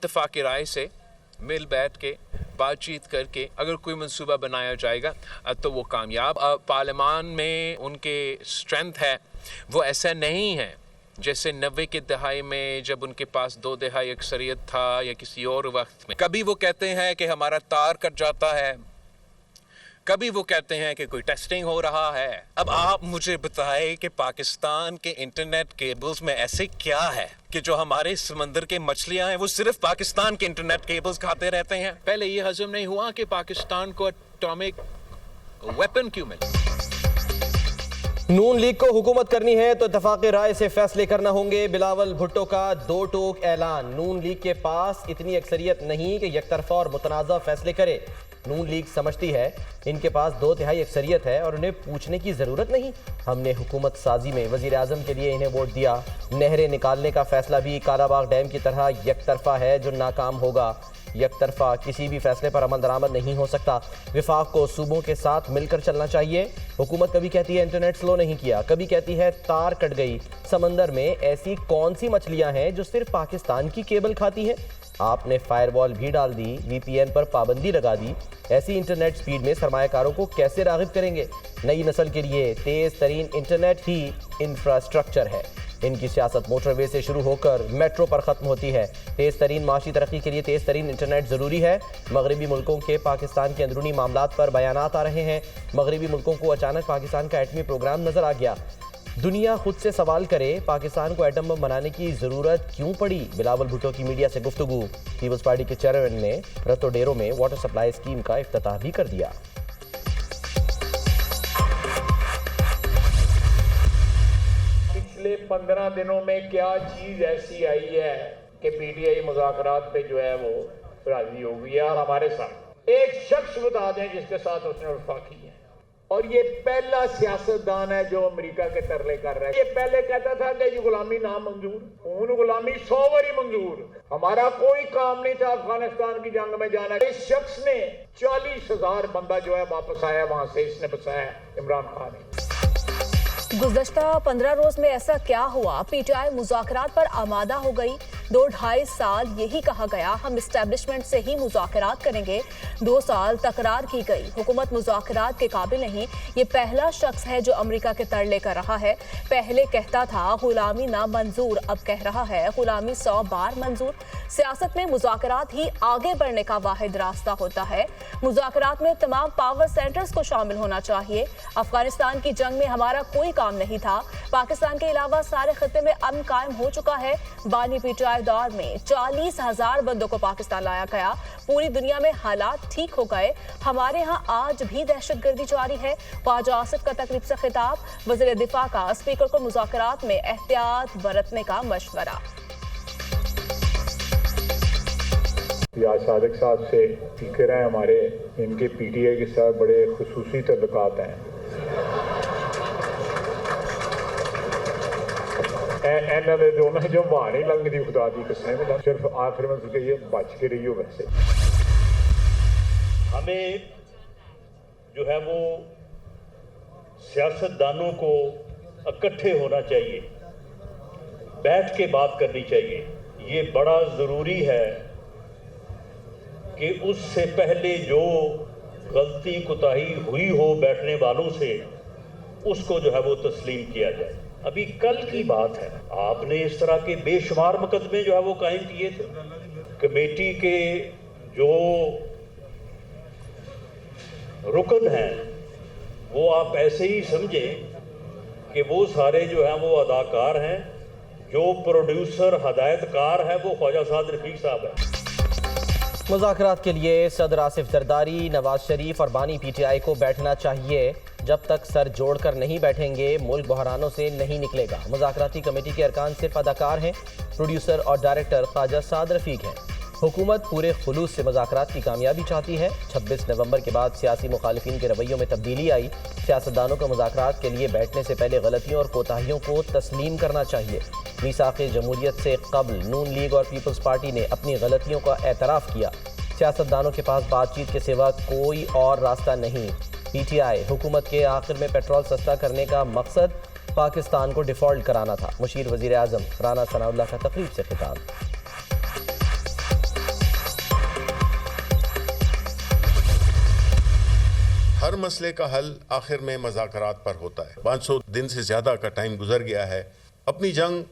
इत्तेफाक राय से मिल बैठ के बात चीत करके अगर कोई मंसूबा बनाया जाएगा तो वो कामयाब। पार्लियामान में उनके स्ट्रेंथ है वो ऐसा नहीं है जैसे 90 की दहाई में जब उनके पास 2 तिहाई अक्सरियत था या किसी और वक्त में। कभी वो कहते हैं कि हमारा तार कट जाता है, कभी वो कहते हैं कि कोई टेस्टिंग हो रहा है। अब आप मुझे बताएं कि पाकिस्तान के इंटरनेट केबल्स में ऐसे क्या है कि जो हमारे समंदर के मछलियां हैं वो सिर्फ पाकिस्तान के इंटरनेट केबल्स खाते रहते हैं। पहले ये हजम नहीं हुआ कि पाकिस्तान को एटॉमिक वेपन क्यों मिला। नून लीग को हुकूमत करनी है तो इत्तेफाक राय से फैसले करना होंगे। बिलावल भुट्टो का 2 टोक ऐलान। नून लीग के पास इतनी अक्सरियत नहीं कि यकतरफा और मुतनाज़ा फैसले करे। नून लीग समझती है इनके पास 2 तिहाई अक्सरियत है और उन्हें पूछने की ज़रूरत नहीं। हमने हुकूमत साजी में वज़ीर आज़म के लिए इन्हें वोट दिया। नहरें निकालने का फैसला भी कालाबाग डैम की तरह यकतरफा है जो नाकाम होगा। यकतरफा किसी भी फैसले पर अमल दरामद नहीं हो सकता। वफाक को सूबों के साथ मिलकर चलना चाहिए। हुकूमत कभी कहती है इंटरनेट स्लो नहीं किया, कभी कहती है तार कट गई। समंदर में ऐसी कौन सी मछलियां हैं जो सिर्फ पाकिस्तान की केबल खाती हैं? आपने फायरवॉल भी डाल दी, VPN पर पाबंदी लगा दी। ऐसी इंटरनेट स्पीड में सरमायाकारों को कैसे राग़िब करेंगे? नई नस्ल के लिए तेज़ तरीन इंटरनेट ही इंफ्रास्ट्रक्चर है। इनकी सियासत मोटरवे से शुरू होकर मेट्रो पर ख़त्म होती है। तेज़ तरीन माशी तरक्की के लिए तेज़ तरीन इंटरनेट ज़रूरी है। मगरबी मुल्कों के पाकिस्तान के अंदरूनी मामलात पर बयानात आ रहे हैं। मगरबी मुल्कों को अचानक पाकिस्तान का एटमी प्रोग्राम नज़र आ गया। दुनिया खुद से सवाल करे पाकिस्तान को एटम बम बनाने की ज़रूरत क्यों पड़ी? बिलावल भुट्टो की मीडिया से गुफ्तगू। पीपल्स पार्टी के चेयरमैन ने रतोडेरो में वाटर सप्लाई स्कीम का इफ्तिताह भी कर दिया। पिछले 15 दिनों में क्या चीज ऐसी आई है कि PTI मुज़ाकरात पे जो है वो राजी हो गई है। और हमारे साथ एक शख्स बता दें जिसके साथ उसने वफाकी है, और ये पहला सियासतदान है जो अमेरिका के तरले कर रहा है। ये पहले कहता था कि ये गुलामी ना मंजूर, उन गुलामी 100 बारी मंजूर। हमारा कोई काम नहीं था अफगानिस्तान की जंग में जाना। इस शख्स ने 40,000 बंदा जो है वापस आया वहां से, इसने बसाया इमरान खान ने। गुज़श्ता 15 रोज में ऐसा क्या हुआ PTI मुज़ाकरात पर आमादा हो गई? 2-2.5 साल यही कहा गया हम इस्टेब्लिशमेंट से ही मुज़ाकरात करेंगे। 2 साल तकरार की गई, हुकूमत मुज़ाकरात के काबिल नहीं। ये पहला शख्स है जो अमेरिका के तरले कर रहा है। पहले कहता था गुलामी ना मंजूर, अब कह रहा है गुलामी 100 बार मंजूर। सियासत में मुज़ाकरात ही आगे बढ़ने का वाहिद रास्ता होता है। मुज़ाकरात में तमाम पावर सेंटर्स को शामिल होना चाहिए। अफगानिस्तान की जंग में हमारा कोई काम नहीं था। पाकिस्तान के अलावा सारे खत्ते में अमन कायम हो चुका है। बानी PTI दौर में 40,000 बंदों को पाकिस्तान लाया गया। पूरी दुनिया में हालात ठीक हो गए। हमारे यहाँ आज भी दहशतगर्दी जारी है। ख्वाजा आसिफ का तकरीब से खिताब। वज़ीर दिफा का स्पीकर को मुज़ाकरात में एहतियात बरतने का मशवरा। या सादिक साहब से स्पीकर हैं हमारे, इनके PTI के साथ बड़े खुसूसी तल्लुकात हैं। जो वहां नहीं लंघती खुदा दी कसम, सिर्फ आखिर में तो ये बच के रही हो। वैसे हमें जो है वो सियासतदानों को इकट्ठे होना चाहिए, बैठ के बात करनी चाहिए। ये बड़ा ज़रूरी है कि उससे पहले जो गलती कोताही हुई हो बैठने वालों से, उसको जो है वो तस्लीम किया जाए। अभी कल की बात है, आपने इस तरह के बेशुमार मुकदमे जो है वो कायम किए थे। कमेटी के जो रुकन हैं वो आप ऐसे ही समझें कि वो सारे जो हैं वो अदाकार हैं। जो प्रोड्यूसर हदायतकार है वो ख्वाजा साद रफीक साहब है। मुज़ाकरात के लिए सदर आसिफ जरदारी, नवाज शरीफ और बानी PTI को बैठना चाहिए। जब तक सर जोड़कर नहीं बैठेंगे मुल्क बहरानों से नहीं निकलेगा। मुज़ाकराती कमेटी के अरकान सिर्फ अदाकार हैं। प्रोड्यूसर और डायरेक्टर ख्वाजा साद रफीक हैं। हुकूमत पूरे खुलूस से मुज़ाकरात की कामयाबी चाहती है। 26 नवंबर के बाद सियासी मुखालिफिन के रवैयों में तब्दीली आई। सियासतदानों को मुज़ाकरात के लिए बैठने से पहले गलतियों और कोताहियों को तस्लीम करना चाहिए। मीसाक़े जमहूरियत से कबल नून लीग और पीपल्स पार्टी ने अपनी गलतियों का एतराफ़ किया। सियासतदानों के पास बातचीत के सिवा कोई और रास्ता नहीं। PTI हुकूमत के आखिर में पेट्रोल सस्ता करने का मकसद पाकिस्तान को डिफ़ॉल्ट कराना था। मुशीर वज़ीर आज़म राना सनाउल्लाह का तकरीब से खिताब। ہر مسئلے کا حل آخر میں مذاکرات پر ہوتا ہے. 500 دن سے زیادہ کا ٹائم گزر گیا ہے. اپنی جنگ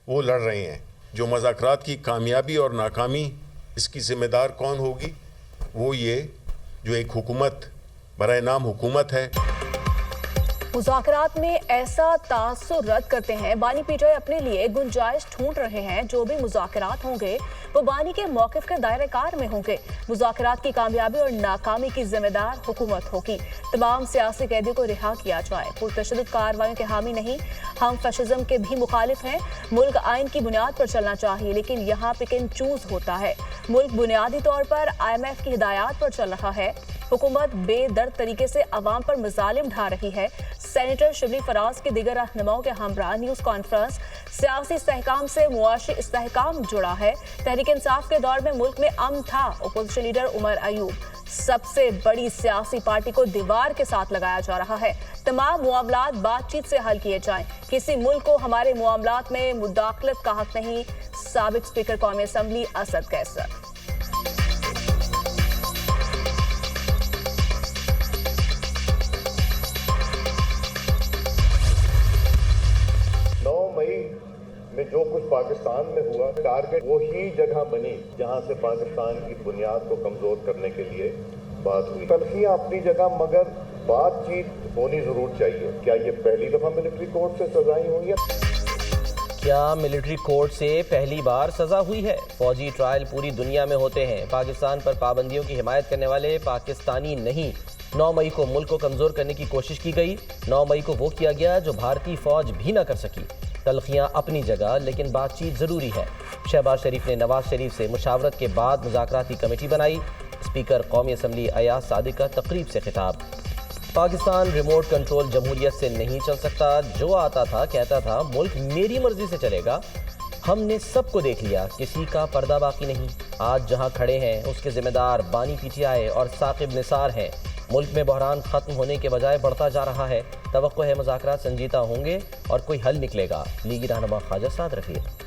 وہ لڑ رہے ہیں. جو مذاکرات کی کامیابی اور ناکامی اس کی ذمہ دار کون ہوگی؟ وہ یہ جو ایک حکومت برائے نام حکومت ہے. مذاکرات میں ایسا تاثر رد کرتے ہیں بانی پی ٹی آئی اپنے لیے گنجائش ڈھونڈ رہے ہیں. جو بھی مذاکرات ہوں گے وہ بانی کے موقف کے دائرہ کار میں ہوں گے. مذاکرات کی کامیابی اور ناکامی کی ذمہ دار حکومت ہوگی. تمام سیاسی قیدیوں کو رہا کیا جائے. پرتشدد کارروائیوں کے حامی نہیں، ہم فیشزم کے بھی مخالف ہیں. ملک آئین کی بنیاد پر چلنا چاہیے لیکن یہاں پک اینڈ چوز ہوتا ہے. ملک بنیادی طور پر IMF کی ہدایات پر چل رہا ہے. حکومت بے درد طریقے سے عوام پر مظالم ڈھا رہی ہے. سینیٹر شبلی فراز کے دیگر رہنماؤں کے ہمراہ نیوز کانفرنس. سیاسی استحکام سے معاشی استحکام جڑا ہے. تحریک انصاف کے دور میں ملک میں امن تھا. Opposition leader Omar Ayub. سب سے بڑی سیاسی پارٹی کو دیوار کے ساتھ لگایا جا رہا ہے. تمام معاملات بات چیت سے حل کیے جائیں. کسی ملک کو ہمارے معاملات میں مداخلت کا حق نہیں. سابق اسپیکر قومی اسمبلی اسد قیصر. 9 مئی میں جو کچھ پاکستان میں ہوا، ٹارگٹ وہی جگہ بنی جہاں سے پاکستان کی بنیاد کو کمزور کرنے کے لیے بات ہوئی. تلخیاں اپنی جگہ مگر بات چیت ہونی ضرور چاہیے. کیا یہ پہلی دفعہ ملٹری کورٹ سے سزائیں ہوئی ہیں؟ کیا ملٹری کورٹ سے پہلی بار سزا ہوئی ہے؟ فوجی ٹرائل پوری دنیا میں ہوتے ہیں. پاکستان پر پابندیوں کی حمایت کرنے والے پاکستانی نہیں. 9 مئی کو ملک کو کمزور کرنے کی کوشش کی گئی. 9 مئی کو وہ کیا گیا جو بھارتی فوج بھی نہ کر سکی. تلخیاں اپنی جگہ لیکن بات چیت ضروری ہے. شہباز شریف نے نواز شریف سے مشاورت کے بعد مذاکراتی کمیٹی بنائی. اسپیکر قومی اسمبلی ایاز صادق کا تقریب سے خطاب. پاکستان ریموٹ کنٹرول جمہوریت سے نہیں چل سکتا. جو آتا تھا کہتا تھا ملک میری مرضی سے چلے گا. ہم نے سب کو دیکھ لیا، کسی کا پردہ باقی نہیں. آج جہاں کھڑے ہیں اس کے ذمہ دار بانی پی ٹی آئی اور ثاقب نثار ہیں. ملک میں بحران ختم ہونے کے بجائے بڑھتا جا رہا ہے. توقع ہے مذاکرات سنجیدہ ہوں گے اور کوئی حل نکلے گا. لیگی رہنما خواجہ سعد رفیق.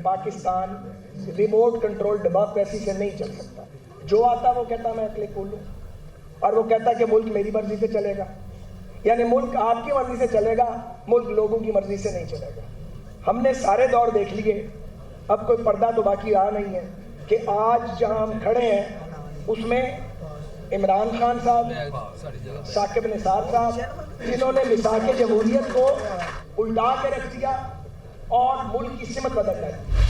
پاکستان ریموٹ کنٹرول ڈیموکریسی سے نہیں چل سکتا. جو آتا وہ کہتا میں اکیلے کھولوں اور وہ کہتا کہ ملک میری مرضی سے چلے گا. یعنی ملک آپ کی مرضی سے چلے گا، ملک لوگوں کی مرضی سے نہیں چلے گا. ہم نے سارے دور دیکھ لیے. اب کوئی پردہ تو باقی رہا نہیں ہے کہ آج جہاں ہم کھڑے ہیں اس میں عمران خان صاحب، ثاقب نثار صاحب، جنہوں نے میثاق جمہوریت کو الٹا کے رکھ دیا اور ملک کی سمت بدل ڈالی.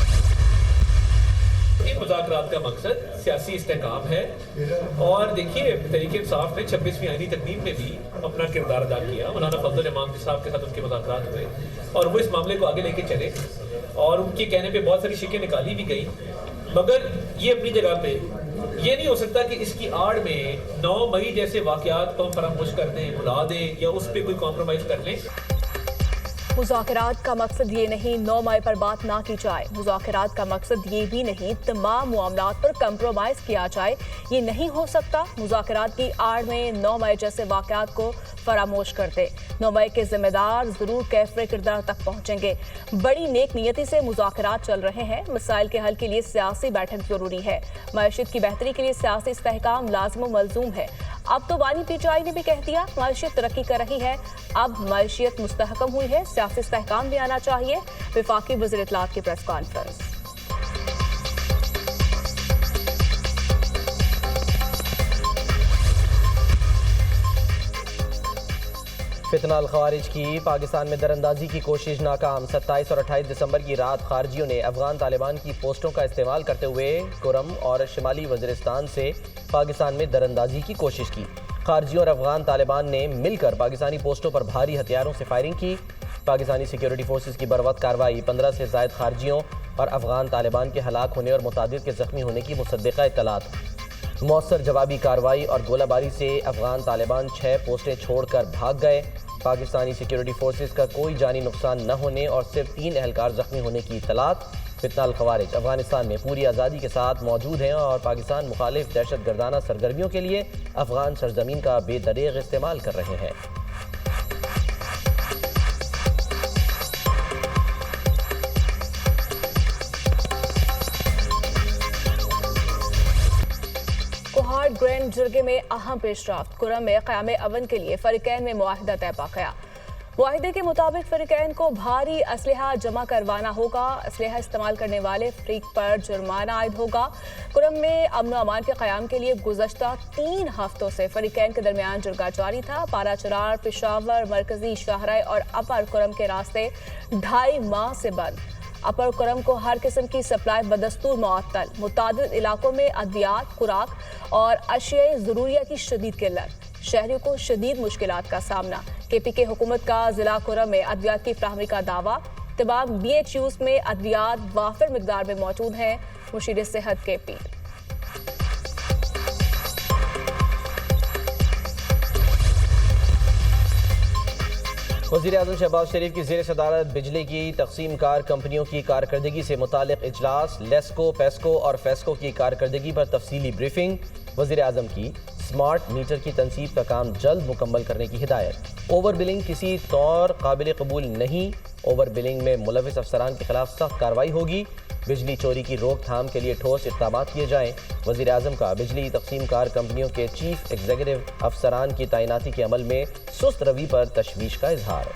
ان مذاکرات کا مقصد سیاسی استحکام ہے اور دیکھیے تحریک انصاف نے 26ویں آئینی تقریب میں بھی اپنا کردار ادا کیا. مولانا فضل الرحمان صاحب کے ساتھ ان کے مذاکرات ہوئے اور وہ اس معاملے کو آگے لے کے چلے اور ان کے کہنے پہ بہت ساری شکیں نکالی بھی گئی. مگر یہ اپنی جگہ پہ یہ نہیں ہو سکتا کہ اس کی آڑ میں 9 مئی جیسے واقعات کو ہم فراموش کر دیں، بھلا دیں یا اس پہ کوئی کمپرومائز کر لیں. مذاکرات کا مقصد یہ نہیں 9 مئی پر بات نہ کی جائے. مذاکرات کا مقصد یہ بھی نہیں تمام معاملات پر کمپرومائز کیا جائے. یہ نہیں ہو سکتا. مذاکرات کی آڑ میں 9 مئی جیسے واقعات کو فراموش کرتے. 9 مئی کے ذمہ دار ضرور کیفر کردار تک پہنچیں گے. بڑی نیک نیتی سے مذاکرات چل رہے ہیں. مسائل کے حل کے لیے سیاسی بیٹھک ضروری ہے. معیشت کی بہتری کے لیے سیاسی استحکام لازم و ملزوم ہے. اب تو بانی پی ٹی آئی نے بھی کہہ دیا معیشت ترقی کر رہی ہے. اب معیشت مستحکم ہوئی ہے. سیاسی استحکام بھی آنا چاہیے. وفاقی وزیر اطلاعات کی پریس کانفرنس. فتنہ الخوارج کی پاکستان میں دراندازی کی کوشش ناکام. 27 اور 28 دسمبر کی رات خارجیوں نے افغان طالبان کی پوسٹوں کا استعمال کرتے ہوئے کرم اور شمالی وزیرستان سے پاکستان میں دراندازی کی کوشش کی. خارجیوں اور افغان طالبان نے مل کر پاکستانی پوسٹوں پر بھاری ہتھیاروں سے فائرنگ کی. پاکستانی سیکیورٹی فورسز کی بروقت کارروائی 15 سے زائد خارجیوں اور افغان طالبان کے ہلاک ہونے اور متعدد کے زخمی ہونے کی مصدقہ اطلاعات. مؤثر جوابی کارروائی اور گولہ باری سے افغان طالبان 6 پوسٹیں چھوڑ کر بھاگ گئے. پاکستانی سیکیورٹی فورسز کا کوئی جانی نقصان نہ ہونے اور صرف 3 اہلکار زخمی ہونے کی اطلاعات. فتنہ الخوارج افغانستان میں پوری آزادی کے ساتھ موجود ہیں اور پاکستان مخالف دہشت گردانہ سرگرمیوں کے لیے افغان سرزمین کا بے دریغ استعمال کر رہے ہیں. ग्रैंड जरगे में अहम पेशरफ्त। कुरम में क़याम अवन के लिए फ़रीक़ैन में मुआहिदा तय पा गया। मुआहिदे के मुताबिक फ़रीक़ैन को भारी असलहा जमा करवाना होगा। असलहा इस्तेमाल करने वाले फ़रीक पर जुर्माना आयद होगा। कुरम में अमन व अमान के क़याम के लिए गुज़श्ता 3 हफ्तों से फ़रीक़ैन के दरमियान जुर्गा जारी था। पारा चरार, पेशावर, मरकज़ी शाहराह और अपर कुरम के रास्ते 2.5 माह से बंद। अपर कुरम को हर किस्म की सप्लाई बदस्तूर मुअत्तल। मुतादिद इलाकों में अद्वियात, खुराक और अशिया ज़रूरिया की शदीद किल्लत। शहरियों को शदीद मुश्किलात का सामना। KPK हुकूमत का ज़िला कुरम में अद्वियात की फ्राहमी का दावा। तमाम BHUs में अद्वियात वाफिर मिकदार में मौजूद हैं। मुशीर सेहत KP। वज़ीर-ए-आज़म शहबाज शरीफ की ज़ेर सदारत बिजली की तक़सीम कार कंपनियों की कारकर्दगी से मुतालिक इजलास। लेस्को, पेस्को और फेस्को की कारकर्दगी पर तफसीली ब्रीफिंग। वज़ीर-ए-आज़म की स्मार्ट मीटर की तनसीब का काम जल्द मुकम्मल करने की हिदायत। ओवर बिलिंग किसी तौर काबिल कबूल नहीं। ओवर बिलिंग में मुलविस अफसरान के खिलाफ सख्त कार्रवाई होगी। बिजली चोरी की रोकथाम के लिए ठोस इक़दाम किए जाएँ। वज़ीर-ए-आज़म का बिजली तक़सीम कार कंपनियों के चीफ एग्जीक्यूटिव अफसरान की तैनाती के अमल में सुस्त रवि पर तशवीश का इजहार।